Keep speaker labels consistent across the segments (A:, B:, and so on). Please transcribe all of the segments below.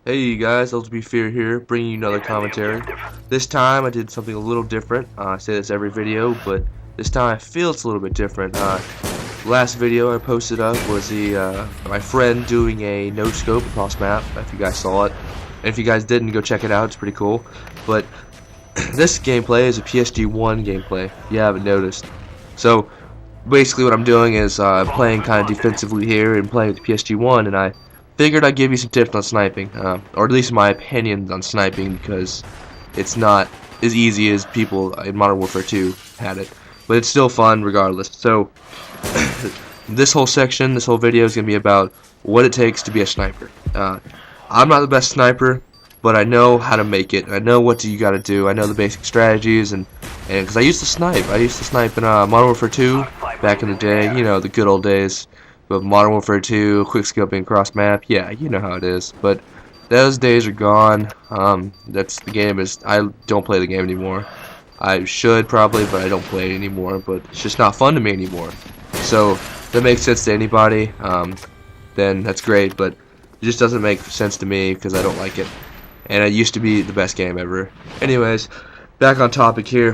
A: Hey guys, LGB Fear here, bringing you another commentary. This time I did something a little different. I say this every video, but this time I feel it's a little bit different. Last video I posted up was my friend doing a no-scope across map, if you guys saw it. And if you guys didn't, go check it out, it's pretty cool. But this gameplay is a PSG1 gameplay, if you haven't noticed. So basically what I'm doing is playing kind of defensively here and playing with the PSG1, and I figured I'd give you some tips on sniping, or at least my opinions on sniping, because it's not as easy as people in Modern Warfare 2 had it, but it's still fun regardless. So this whole section, this whole video is going to be about what it takes to be a sniper. I'm not the best sniper, but I know how to make it. I know what you got to do. I know the basic strategies, and because I used to snipe in Modern Warfare 2 back in the day, you know, the good old days. But Modern Warfare 2, quickscoping cross map, yeah, you know how it is. But those days are gone. That's the game is. I don't play the game anymore. I should probably, but I don't play it anymore. But it's just not fun to me anymore. So if that makes sense to anybody, then that's great. But it just doesn't make sense to me because I don't like it. And it used to be the best game ever. Anyways, back on topic here.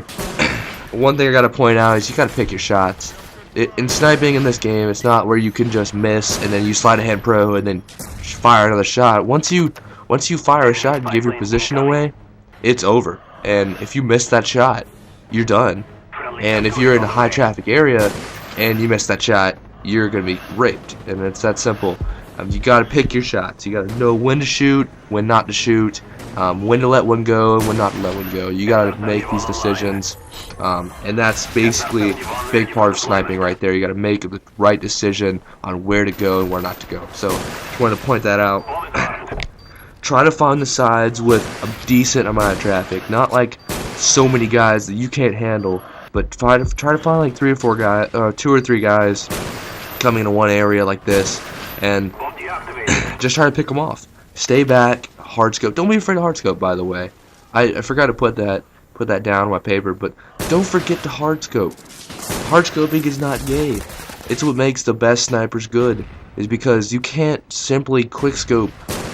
A: One thing I gotta point out is you gotta pick your shots. In sniping in this game, it's not where you can just miss and then you slide ahead pro and then fire another shot. Once you fire a shot and give your position away, it's over. And if you miss that shot, you're done. And if you're in a high traffic area and you miss that shot, you're gonna be raped. And it's that simple. You gotta pick your shots. You gotta know when to shoot, when not to shoot, when to let one go, and when not to let one go. You gotta make these decisions, and that's basically a big part of sniping right there. You gotta make the right decision on where to go and where not to go. So, just wanted to point that out. Try to find the sides with a decent amount of traffic, not like so many guys that you can't handle, but try to find like 3 or 4 guys, or 2 or 3 guys coming into one area like this, and just try to pick them off. Stay back, hard scope. Don't be afraid of hard scope, by the way. I forgot to put that down on my paper, but don't forget to hard scope. Hard scoping is not gay. It's what makes the best snipers good, is because you can't simply quick scope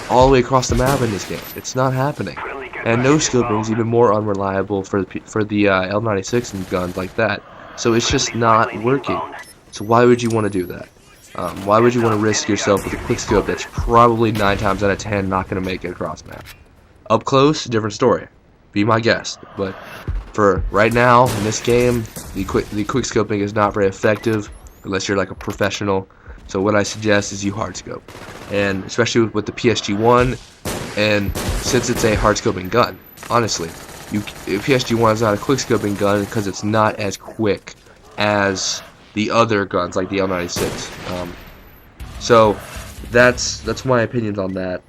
A: all the way across the map in this game. It's not happening. And no scoping is even more unreliable for the L96 and guns like that. So it's just not working. So why would you want to do that? Why would you want to risk yourself with a quickscope that's probably 9 times out of 10 not going to make it across map? Up close, different story. Be my guest. But for right now, in this game, the quickscoping is not very effective unless you're like a professional. So what I suggest is you hardscope. And especially with the PSG1, and since it's a hardscoping gun, honestly, PSG1 is not a quickscoping gun because it's not as quick as the other guns like the L96. So that's my opinions on that,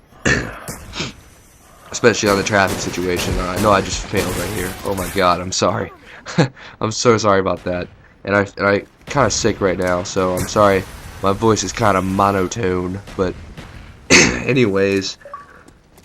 A: especially on the traffic situation. I know I just failed right here. Oh my god, I'm sorry. I'm so sorry about that. And I kind of sick right now, so I'm sorry. My voice is kind of monotone, but anyways,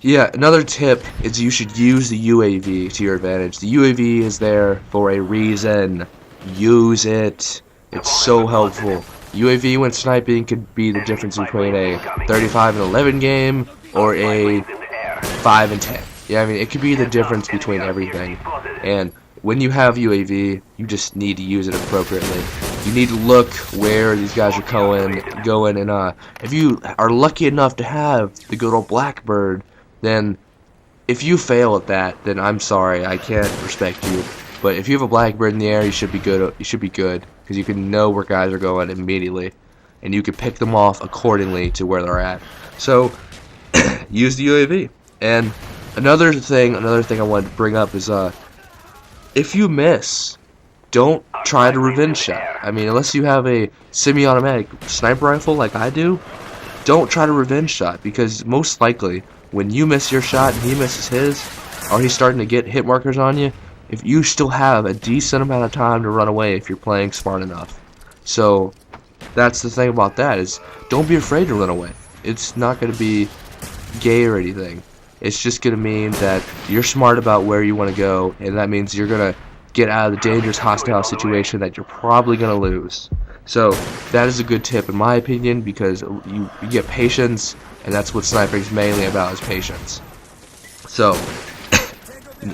A: yeah. Another tip is you should use the UAV to your advantage. The UAV is there for a reason. Use it. It's so helpful. UAV when sniping could be the difference between a 35 and 11 game or a 5 and 10. Yeah, I mean, it could be the difference between everything. And when you have UAV, you just need to use it appropriately. You need to look where these guys are going, and if you are lucky enough to have the good old Blackbird, then if you fail at that, then I'm sorry, I can't respect you. But if you have a Blackbird in the air, you should be good. You should be good because you can know where guys are going immediately, and you can pick them off accordingly to where they're at. So use the UAV. And another thing I wanted to bring up is if you miss, don't try to revenge shot. I mean, unless you have a semi-automatic sniper rifle like I do, don't try to revenge shot, because most likely when you miss your shot and he misses his, or he's starting to get hit markers on you, if you still have a decent amount of time to run away if you're playing smart enough. So that's the thing about that, is don't be afraid to run away. It's not going to be gay or anything. It's just going to mean that you're smart about where you want to go, and that means you're going to get out of the dangerous hostile situation that you're probably going to lose. So that is a good tip in my opinion, because you get patience, and that's what sniping is mainly about, is patience. So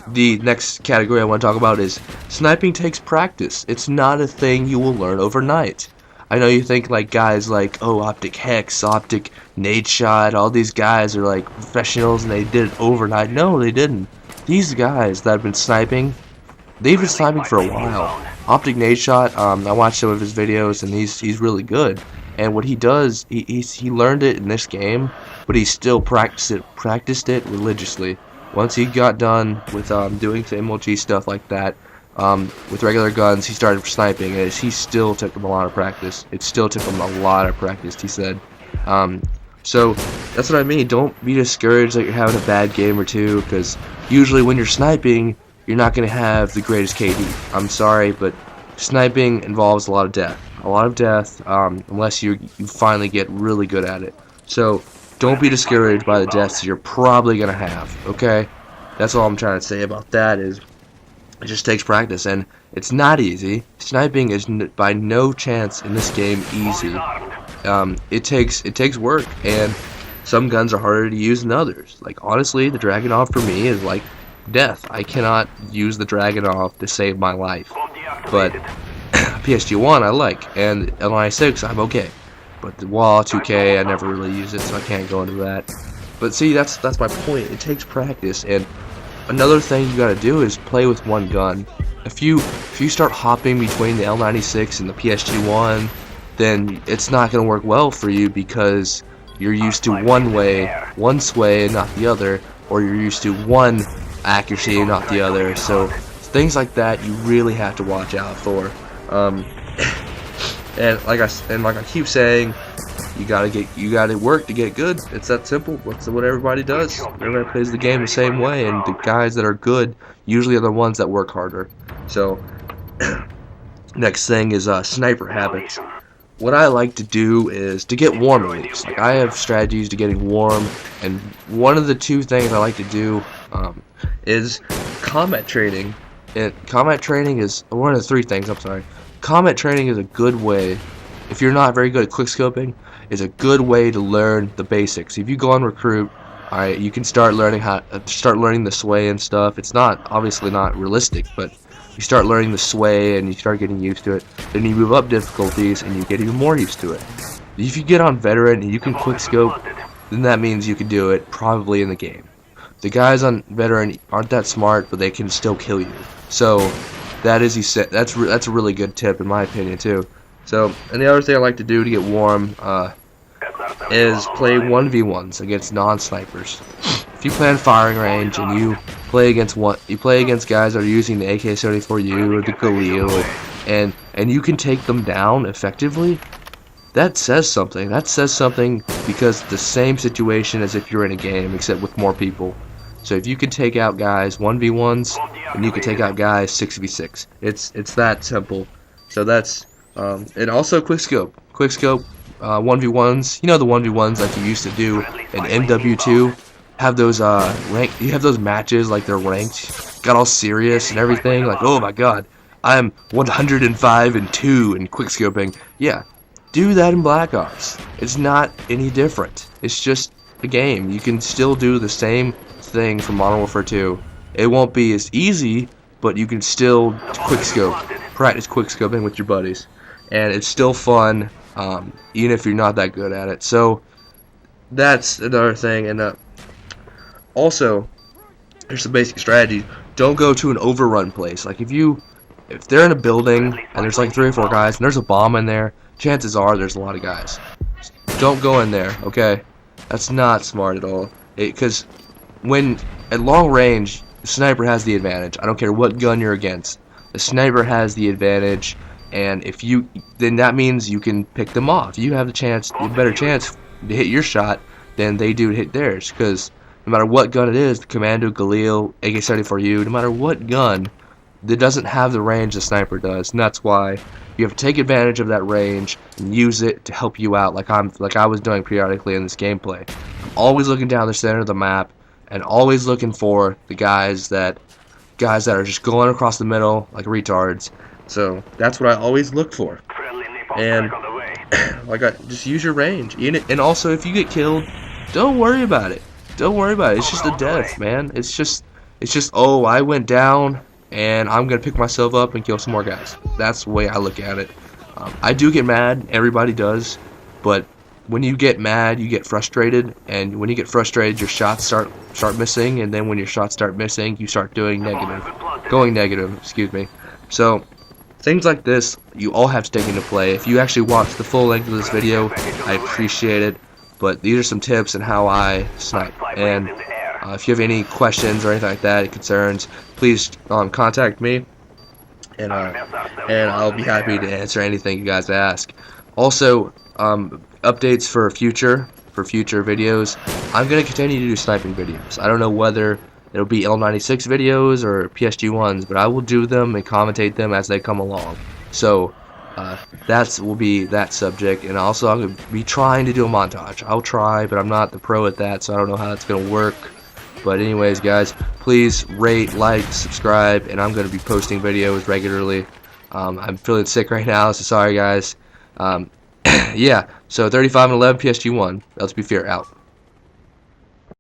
A: the next category I want to talk about is sniping takes practice. It's not a thing you will learn overnight. I know you think like guys like, oh, Optic Hex, Optic Nade Shot, all these guys are like professionals and they did it overnight. No, they didn't. These guys that have been sniping, they've been sniping for a while. Optic Nade Shot, I watched some of his videos and he's really good. And what he does, he learned it in this game, but he still practiced it religiously. Once he got done with doing some MLG stuff like that, with regular guns, he started sniping, and he still took him a lot of practice. It still took him a lot of practice, he said. So that's what I mean. Don't be discouraged that you're having a bad game or two, because usually when you're sniping, you're not going to have the greatest KD. I'm sorry, but sniping involves a lot of death. A lot of death, unless you finally get really good at it. So don't be discouraged by the deaths you're probably going to have, okay? That's all I'm trying to say about that. Is it just takes practice, and it's not easy. Sniping is by no chance in this game easy. It takes work, and some guns are harder to use than others. Like, honestly, the Dragunov for me is like death. I cannot use the Dragunov to save my life. But PSG1 I like, and L96 I'm okay. But the Wall 2K, I never really use it, so I can't go into that. But see, that's my point. It takes practice, and another thing you gotta do is play with one gun. If you start hopping between the L96 and the PSG1, then it's not gonna work well for you, because you're used to one sway and not the other, or you're used to one accuracy and not the other. So things like that you really have to watch out for. And like I keep saying, you gotta work to get good. It's that simple. That's what everybody does. Everybody plays the game the same way, and the guys that are good usually are the ones that work harder. So next thing is sniper habits. What I like to do is to get warm at least. Like, I have strategies to getting warm, and one of the two things I like to do is combat training. And combat training is one of the three things. I'm sorry. Combat training is a good way, if you're not very good at quickscoping, is a good way to learn the basics. If you go on recruit, alright, you can start learning the sway and stuff. It's obviously not realistic, but you start learning the sway and you start getting used to it. Then you move up difficulties and you get even more used to it. If you get on veteran and you can quickscope, then that means you can do it probably in the game. The guys on veteran aren't that smart, but they can still kill you. So that's a really good tip in my opinion too. So, and the other thing I like to do to get warm is play 1v1s against non-snipers. If you play on firing range and you play against guys that are using the AK-74U or the Galil, and you can take them down effectively, that says something. That says something, because it's the same situation as if you're in a game, except with more people. So if you can take out guys 1v1s, and you can take out guys 6v6. It's that simple. So that's and also quickscope. 1v1s. You know the 1v1s like you used to do in MW2. Have those you have those matches like they're ranked, got all serious and everything. Like, oh my god, I'm 105 and 2 in quickscoping. Yeah, do that in Black Ops. It's not any different. It's just a game. You can still do the same thing from Modern Warfare 2. It won't be as easy, but you can still practice quickscoping with your buddies, and it's still fun, even if you're not that good at it. So that's another thing. And also, here's some basic strategy. Don't go to an overrun place. Like, if they're in a building and there's like 3 or 4 guys and there's a bomb in there, chances are there's a lot of guys. Don't go in there, okay? That's not smart at all. Because when at long range, the sniper has the advantage. I don't care what gun you're against. The sniper has the advantage, and then that means you can pick them off. You have a better chance to hit your shot than they do to hit theirs. Because no matter what gun it is, the Commando, Galil, AK-74U, no matter what gun, it doesn't have the range the sniper does, and that's why you have to take advantage of that range and use it to help you out, like I was doing periodically in this gameplay. I'm always looking down the center of the map and always looking for the guys that are just going across the middle like retards. So that's what I always look for. and like just use your range. And also, if you get killed, don't worry about it. Don't worry about it. It's just a death, man. It's just oh, I went down and I'm gonna pick myself up and kill some more guys. That's the way I look at it. I do get mad. Everybody does, but when you get mad, you get frustrated, and when you get frustrated, your shots start missing, and then when your shots start missing, you start going negative. Excuse me. So things like this, you all have to take into play. If you actually watch the full length of this video, I appreciate it. But these are some tips on how I snipe. And if you have any questions or anything like that, concerns, please contact me, and I'll be happy to answer anything you guys ask. Also, updates for future videos. I'm gonna continue to do sniping videos. I don't know whether it'll be L96 videos or PSG1s, but I will do them and commentate them as they come along. So that will be that subject. And also, I'm gonna be trying to do a montage. I'll try, but I'm not the pro at that, so I don't know how it's gonna work. But anyways, guys, please rate, like, subscribe, and I'm gonna be posting videos regularly. I'm feeling sick right now, so sorry, guys. Yeah, so 35 and 11 PSG1. Let's be fair, out.